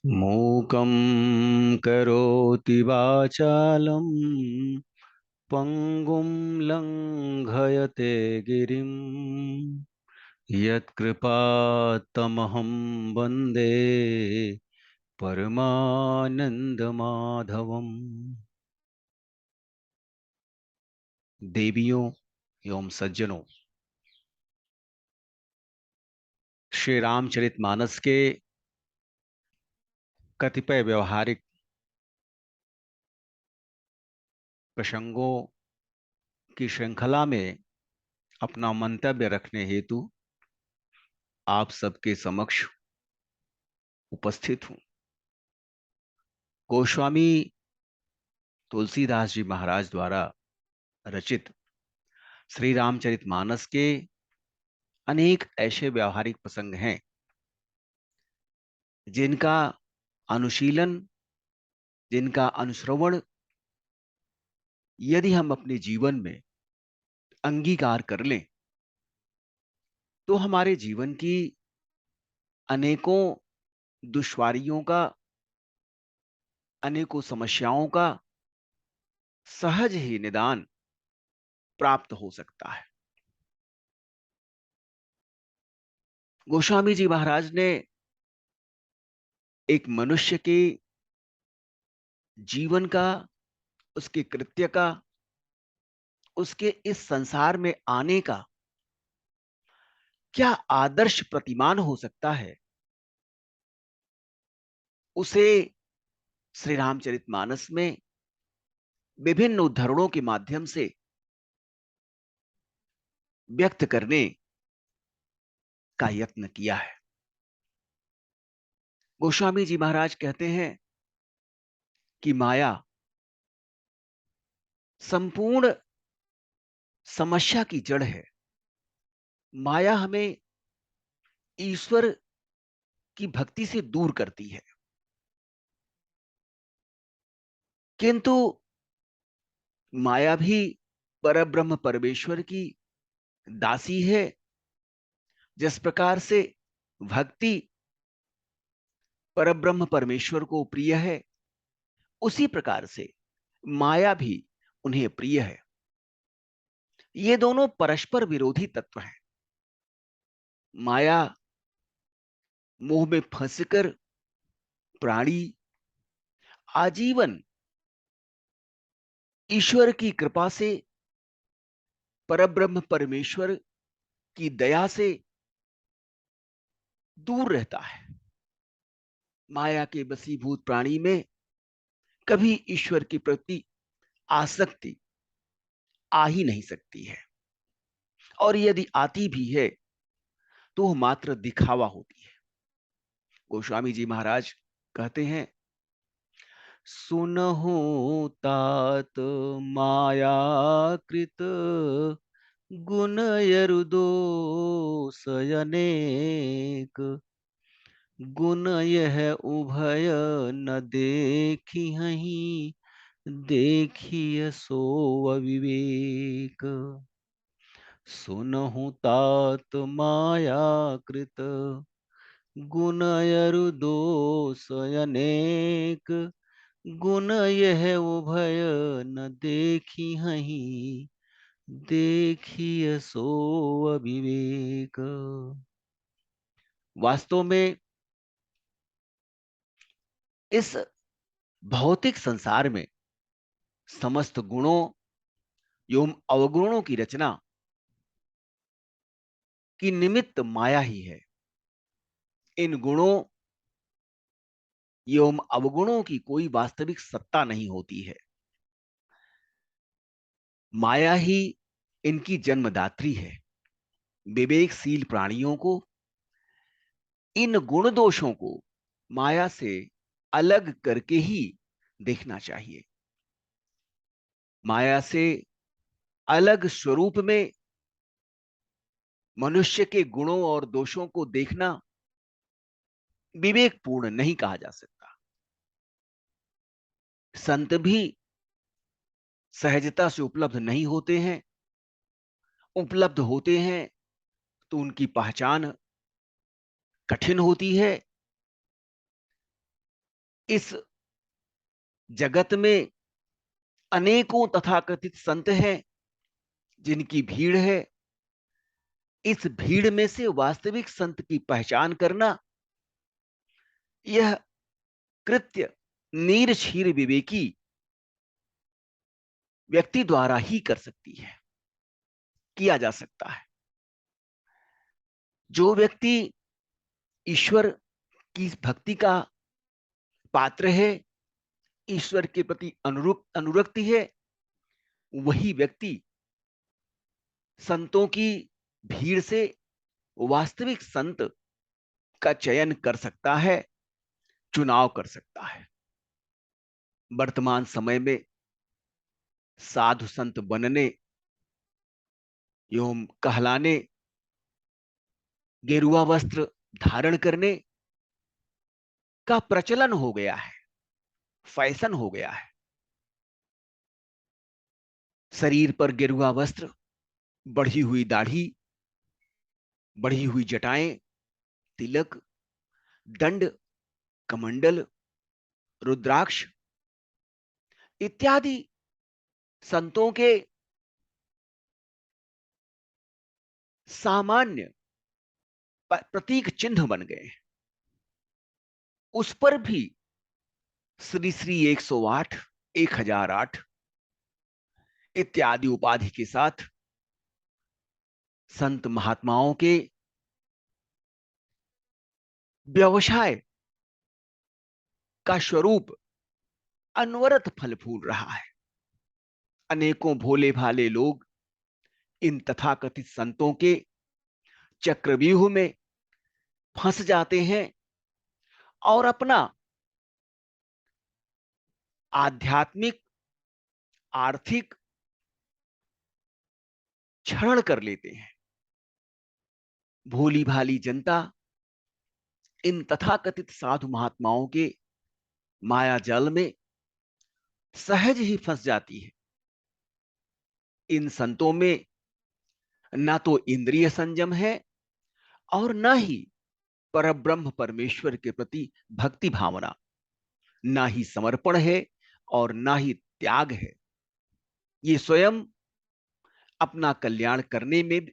मूकं करोति वाचालं पङ्गुं लङ्घयते गिरिं यत्कृपात्तमहं वन्दे परमानन्दमाधवम्। देवियों एवं सज्जनों, श्री रामचरितमानस के कतिपय व्यवहारिक प्रसंगों की श्रृंखला में अपना मंतव्य रखने हेतु आप सबके समक्ष उपस्थित हूं। गोस्वामी तुलसीदास जी महाराज द्वारा रचित श्री रामचरितमानस के अनेक ऐसे व्यवहारिक प्रसंग हैं जिनका अनुशीलन, जिनका अनुश्रवण यदि हम अपने जीवन में अंगीकार कर लें तो हमारे जीवन की अनेकों दुश्वारियों का, अनेकों समस्याओं का सहज ही निदान प्राप्त हो सकता है। गोस्वामी जी महाराज ने एक मनुष्य के जीवन का, उसके कृत्य का, उसके इस संसार में आने का क्या आदर्श प्रतिमान हो सकता है, उसे श्री रामचरितमानस में विभिन्न उद्धरणों के माध्यम से व्यक्त करने का यत्न किया है। गोस्वामी जी महाराज कहते हैं कि माया संपूर्ण समस्या की जड़ है। माया हमें ईश्वर की भक्ति से दूर करती है, किंतु माया भी परब्रह्म परमेश्वर की दासी है। जिस प्रकार से भक्ति परब्रह्म परमेश्वर को प्रिय है, उसी प्रकार से माया भी उन्हें प्रिय है। ये दोनों परस्पर विरोधी तत्व हैं। माया मोह में फंसकर प्राणी आजीवन ईश्वर की कृपा से, परब्रह्म परमेश्वर की दया से दूर रहता है। माया के वशीभूत प्राणी में कभी ईश्वर के प्रति आसक्ति आ ही नहीं सकती है, और यदि आती भी है तो वह मात्र दिखावा होती है। गोस्वामी जी महाराज कहते हैं, सुनहु तात माया कृत गुण यरुदोषयनेक गुण यह उभय न देखी हहीं देखिय सो अविवेक। सुनहु तात माया कृत गुण यरुदोषयनेक गुण यह उभय न देखी हहीं देखिय सो अविवेक। वास्तव में इस भौतिक संसार में समस्त गुणों एवं अवगुणों की रचना की निमित्त माया ही है। इन गुणों एवं अवगुणों की कोई वास्तविक सत्ता नहीं होती है। माया ही इनकी जन्मदात्री है। विवेकशील प्राणियों को इन गुण दोषों को माया से अलग करके ही देखना चाहिए। माया से अलग स्वरूप में मनुष्य के गुणों और दोषों को देखना विवेकपूर्ण नहीं कहा जा सकता। संत भी सहजता से उपलब्ध नहीं होते हैं। उपलब्ध होते हैं तो उनकी पहचान कठिन होती है। इस जगत में अनेकों तथाकथित संत हैं जिनकी भीड़ है। इस भीड़ में से वास्तविक संत की पहचान करना, यह कृत्य नीरक्षीर विवेकी व्यक्ति द्वारा ही कर सकती है, किया जा सकता है। जो व्यक्ति ईश्वर की भक्ति का पात्र है, ईश्वर के प्रति अनुरक्ति है, वही व्यक्ति संतों की भीड़ से वास्तविक संत का चयन कर सकता है, चुनाव कर सकता है। वर्तमान समय में साधु संत बनने एवं कहलाने, गेरुआ वस्त्र धारण करने का प्रचलन हो गया है, फैशन हो गया है। शरीर पर गेरुआ वस्त्र, बढ़ी हुई दाढ़ी, बढ़ी हुई जटाएं, तिलक, दंड, कमंडल, रुद्राक्ष इत्यादि संतों के सामान्य प्रतीक चिन्ह बन गए। उस पर भी श्री श्री 108, 1008 इत्यादि उपाधि के साथ संत महात्माओं के व्यवसाय का स्वरूप अनवरत फल फूल रहा है। अनेकों भोले भाले लोग इन तथाकथित संतों के चक्रव्यूह में फंस जाते हैं और अपना आध्यात्मिक, आर्थिक क्षरण कर लेते हैं। भोली भाली जनता इन तथाकथित साधु महात्माओं के माया जाल में सहज ही फंस जाती है। इन संतों में ना तो इंद्रिय संयम है और ना ही परब्रह्म परमेश्वर के प्रति भक्ति भावना, ना ही समर्पण है और ना ही त्याग है। ये स्वयं अपना कल्याण करने में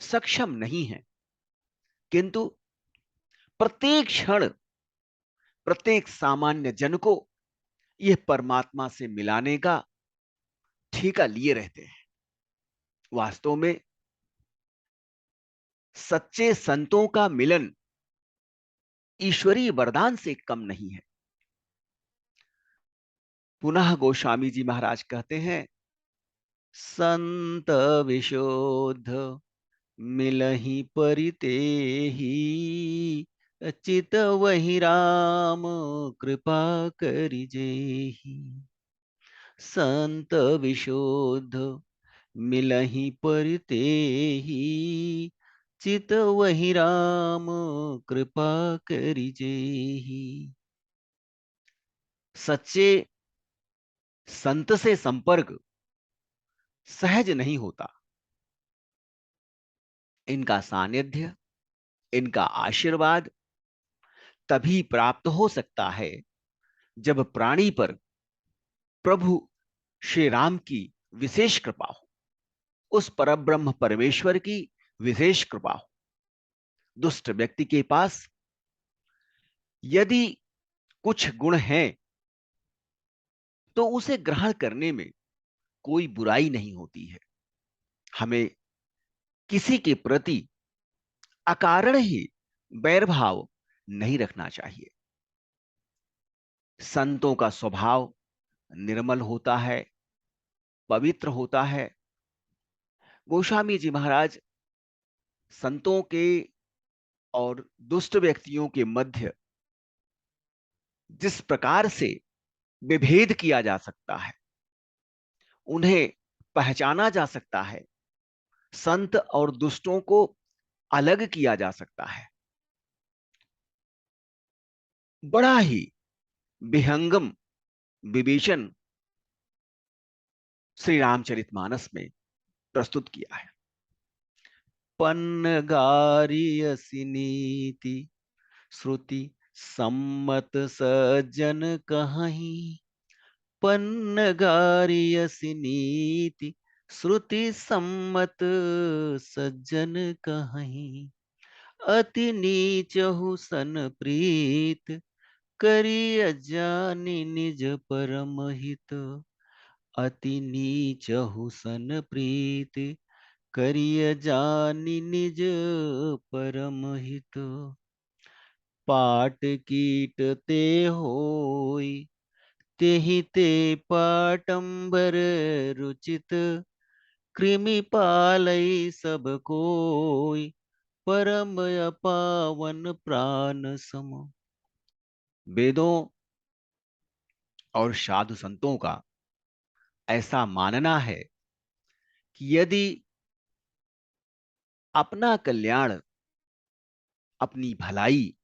सक्षम नहीं है, किंतु प्रत्येक क्षण प्रत्येक सामान्य जन को यह परमात्मा से मिलाने का ठेका लिए रहते हैं। वास्तव में सच्चे संतों का मिलन ईश्वरीय वरदान से कम नहीं है। पुनः गोस्वामी जी महाराज कहते हैं, संत विशोध मिलहि परितेहि, चित वही राम कृपा करिजेहि। संत विशोध मिलहि परितेहि, चित वही राम कृपा करिजेहि। सच्चे संत से संपर्क सहज नहीं होता। इनका सानिध्य, इनका आशीर्वाद तभी प्राप्त हो सकता है जब प्राणी पर प्रभु श्री राम की विशेष कृपा हो, उस परब्रह्म परमेश्वर की विशेष कृपा हो। दुष्ट व्यक्ति के पास यदि कुछ गुण हैं तो उसे ग्रहण करने में कोई बुराई नहीं होती है। हमें किसी के प्रति अकारण ही वैरभाव नहीं रखना चाहिए। संतों का स्वभाव निर्मल होता है, पवित्र होता है। गोस्वामी जी महाराज संतों के और दुष्ट व्यक्तियों के मध्य जिस प्रकार से विभेद किया जा सकता है, उन्हें पहचाना जा सकता है, संत और दुष्टों को अलग किया जा सकता है, बड़ा ही विहंगम विवेचन श्री रामचरितमानस में प्रस्तुत किया है। पन्नगारियसि नीति श्रुति सम्मत सज्जन कहहीं, पन्नगारियसि नीति। श्रुति सम्मत सज्जन कहहीं, अति नीचहु सन प्रीत। करिय जानि निज परम हित, अति नीचहु सन प्रीत। करिय जानि निज परम हित। पाट कीट ते होई, तेहि ते पाटंबर रुचित। कृमि पालई सब कोई, परम पावन प्राण सम। वेदों और साधु संतों का ऐसा मानना है कि यदि अपना कल्याण, अपनी भलाई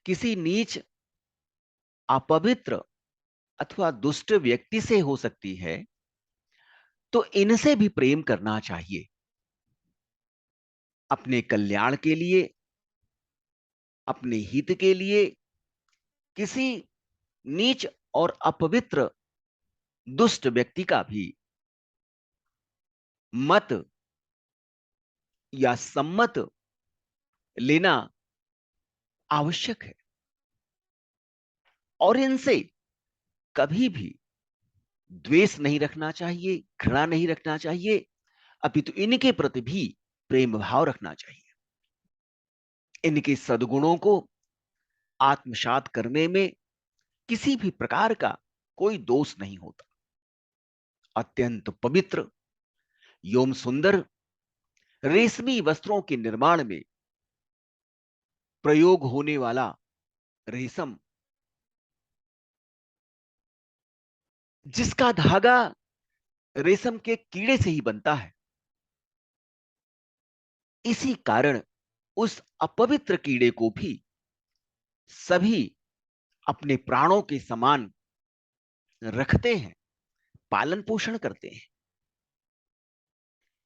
किसी नीच, अपवित्र अथवा दुष्ट व्यक्ति से हो सकती है, तो इनसे भी प्रेम करना चाहिए। अपने कल्याण के लिए, अपने हित के लिए किसी नीच और अपवित्र दुष्ट व्यक्ति का भी मत या सम्मत लेना आवश्यक है, और इनसे कभी भी द्वेष नहीं रखना चाहिए, घृणा नहीं रखना चाहिए, अपितु इनके प्रति भी प्रेम भाव रखना चाहिए। इनके सद्गुणों को आत्मसात करने में किसी भी प्रकार का कोई दोष नहीं होता। अत्यंत पवित्र एवं सुंदर रेशमी वस्त्रों के निर्माण में प्रयोग होने वाला रेशम, जिसका धागा रेशम के कीड़े से ही बनता है, इसी कारण उस अपवित्र कीड़े को भी सभी अपने प्राणों के समान रखते हैं, पालन पोषण करते हैं।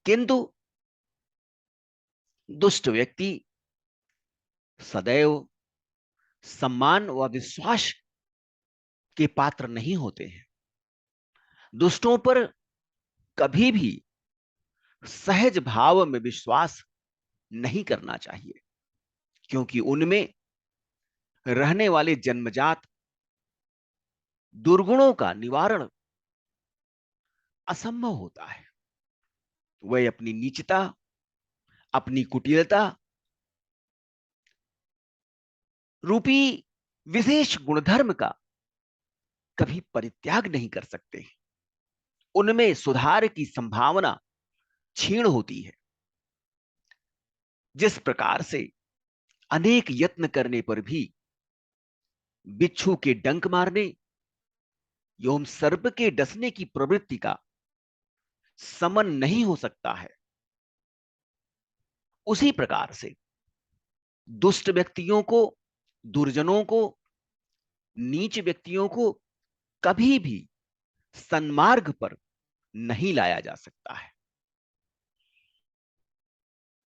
किंतु दुष्ट व्यक्ति सदैव सम्मान व विश्वास के पात्र नहीं होते हैं। दुष्टों पर कभी भी सहज भाव में विश्वास नहीं करना चाहिए, क्योंकि उनमें रहने वाले जन्मजात दुर्गुणों का निवारण असंभव होता है। वह अपनी नीचता, अपनी कुटिलता रूपी विशेष गुणधर्म का कभी परित्याग नहीं कर सकते। उनमें सुधार की संभावना क्षीण होती है। जिस प्रकार से अनेक यत्न करने पर भी बिच्छू के डंक मारने एवं सर्प के डसने की प्रवृत्ति का समन नहीं हो सकता है, उसी प्रकार से दुष्ट व्यक्तियों को, दुर्जनों को, नीच व्यक्तियों को कभी भी सन्मार्ग पर नहीं लाया जा सकता है।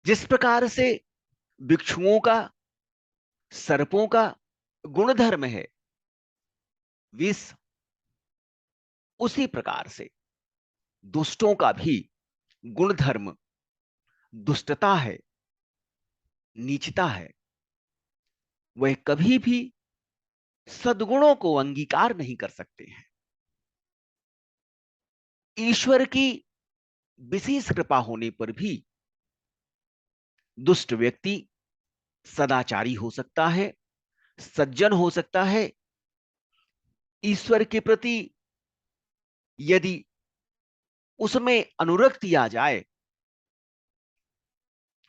जिस प्रकार से भिक्षुओं का, सर्पों का गुणधर्म है विष, उसी प्रकार से दुष्टों का भी गुणधर्म दुष्टता है, नीचता है। वह कभी भी सद्गुणों को अंगीकार नहीं कर सकते हैं। ईश्वर की विशेष कृपा होने पर भी दुष्ट व्यक्ति सदाचारी हो सकता है, सज्जन हो सकता है। ईश्वर के प्रति यदि उसमें अनुरक्ति आ जाए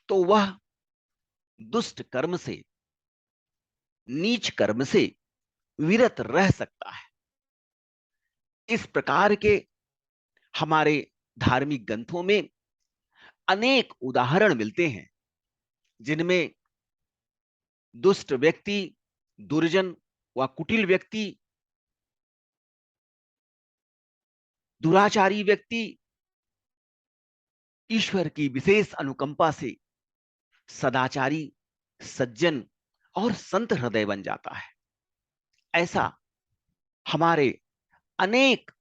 तो वह दुष्ट कर्म से, नीच कर्म से विरत रह सकता है। इस प्रकार के हमारे धार्मिक ग्रंथों में अनेक उदाहरण मिलते हैं, जिनमें दुष्ट व्यक्ति, दुर्जन व कुटिल व्यक्ति, दुराचारी व्यक्ति ईश्वर की विशेष अनुकंपा से सदाचारी, सज्जन और संत हृदय बन जाता है। ऐसा हमारे अनेक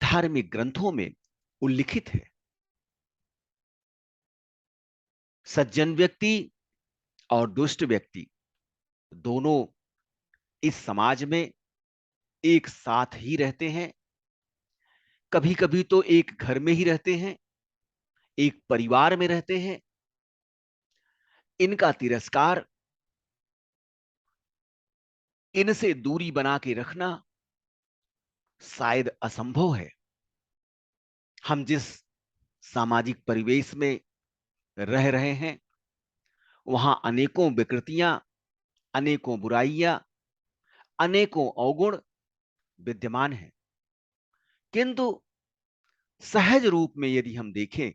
धार्मिक ग्रंथों में उल्लिखित है। सज्जन व्यक्ति और दुष्ट व्यक्ति दोनों इस समाज में एक साथ ही रहते हैं। कभी कभी तो एक घर में ही रहते हैं, एक परिवार में रहते हैं। इनका तिरस्कार, इनसे दूरी बना के रखना शायद असंभव है। हम जिस सामाजिक परिवेश में रह रहे हैं, वहां अनेकों विकृतियां, अनेकों बुराइयां, अनेकों अवगुण विद्यमान हैं। किंतु सहज रूप में यदि हम देखें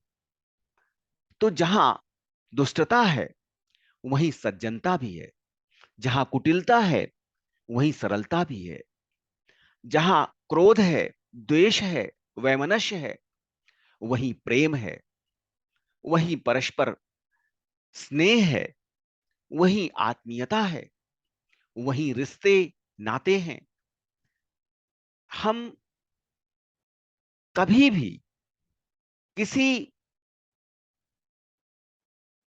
तो जहां दुष्टता है वहीं सज्जनता भी है, जहां कुटिलता है वहीं सरलता भी है, जहां क्रोध है, द्वेष है, वैमनस्य है, वहीं प्रेम है, वहीं परस्पर स्नेह है, वहीं आत्मीयता है, वहीं रिश्ते नाते हैं। हम कभी भी किसी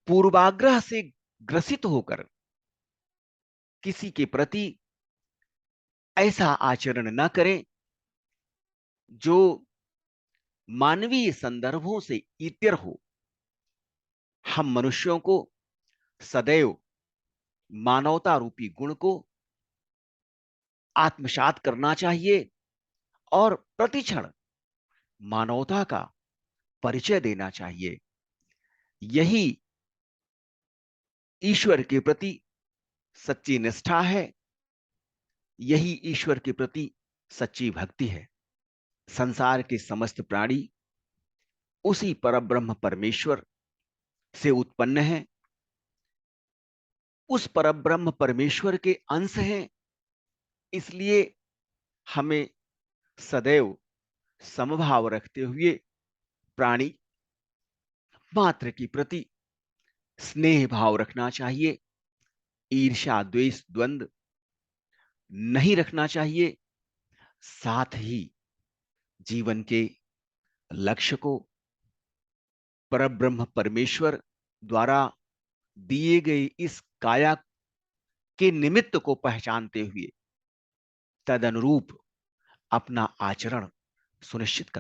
पूर्वाग्रह से ग्रसित होकर किसी के प्रति ऐसा आचरण न करें जो मानवीय संदर्भों से इतर हो। हम मनुष्यों को सदैव मानवता रूपी गुण को आत्मसात करना चाहिए और प्रतिक्षण मानवता का परिचय देना चाहिए। यही ईश्वर के प्रति सच्ची निष्ठा है, यही ईश्वर के प्रति सच्ची भक्ति है। संसार के समस्त प्राणी उसी परब्रह्म परमेश्वर से उत्पन्न है, उस परब्रह्म परमेश्वर के अंश हैं। इसलिए हमें सदैव समभाव रखते हुए प्राणी मात्र के प्रति स्नेह भाव रखना चाहिए। ईर्ष्या, द्वेष, द्वंद्व नहीं रखना चाहिए। साथ ही जीवन के लक्ष्य को परब्रह्म परमेश्वर द्वारा दिए गए इस काया के निमित्त को पहचानते हुए तदनुरूप अपना आचरण सुनिश्चित कर